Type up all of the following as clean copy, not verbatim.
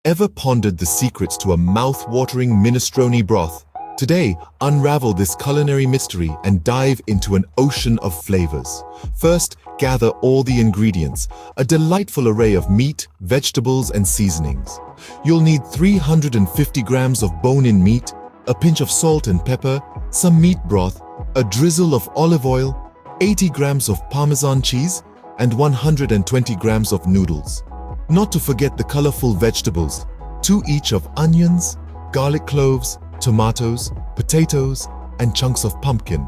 Ever pondered the secrets to a mouth-watering minestrone broth? Today, unravel this culinary mystery and dive into an ocean of flavors. First, gather all the ingredients, a delightful array of meat, vegetables, and seasonings. You'll need 350 grams of bone-in meat, a pinch of salt and pepper, some meat broth, a drizzle of olive oil, 80 grams of Parmesan cheese, and 120 grams of noodles. Not to forget the colorful vegetables, 2 each of onions, garlic cloves, tomatoes, potatoes, and chunks of pumpkin.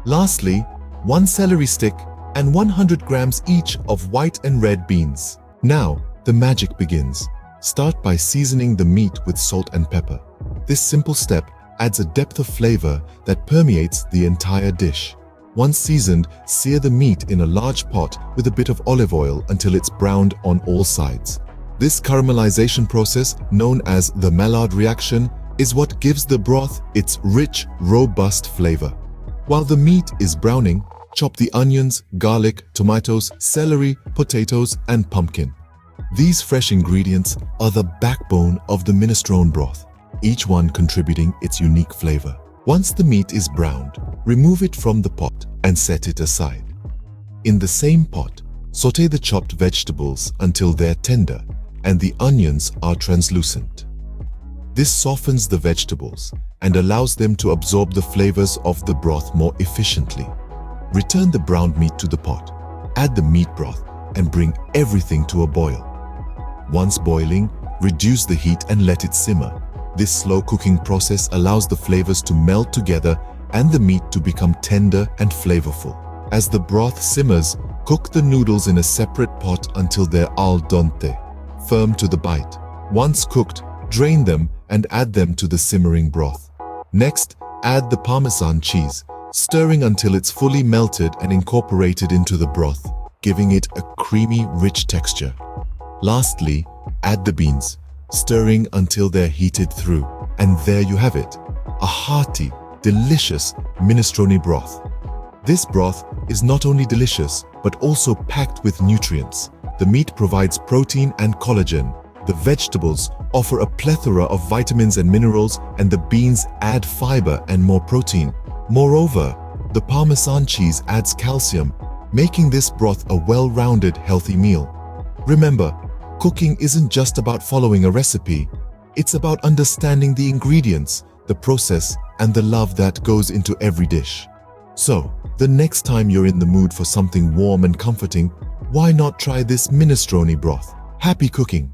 Lastly, 1 celery stick and 100 grams each of white and red beans. Now, the magic begins. Start by seasoning the meat with salt and pepper. This simple step adds a depth of flavor that permeates the entire dish. Once seasoned, sear the meat in a large pot with a bit of olive oil until it's browned on all sides. This caramelization process, known as the Maillard reaction, is what gives the broth its rich, robust flavor. While the meat is browning, chop the onions, garlic, tomatoes, celery, potatoes, and pumpkin. These fresh ingredients are the backbone of the minestrone broth, each one contributing its unique flavor. Once the meat is browned, remove it from the pot and set it aside. In the same pot, sauté the chopped vegetables until they're tender and the onions are translucent. This softens the vegetables and allows them to absorb the flavors of the broth more efficiently. Return the browned meat to the pot, add the meat broth, and bring everything to a boil. Once boiling, reduce the heat and let it simmer. This slow cooking process allows the flavors to melt together and the meat to become tender and flavorful. As the broth simmers, cook the noodles in a separate pot until they're al dente, firm to the bite. Once cooked, drain them and add them to the simmering broth. Next, add the Parmesan cheese, stirring until it's fully melted and incorporated into the broth, giving it a creamy, rich texture. Lastly, add the beans, stirring until they're heated through. And there you have it, a hearty, delicious minestrone broth. This broth is not only delicious, but also packed with nutrients. The meat provides protein and collagen. The vegetables offer a plethora of vitamins and minerals, and the beans add fiber and more protein. Moreover, the Parmesan cheese adds calcium, making this broth a well-rounded, healthy meal. Remember, cooking isn't just about following a recipe. It's about understanding the ingredients, the process, and the love that goes into every dish. So, the next time you're in the mood for something warm and comforting, why not try this minestrone broth? Happy cooking!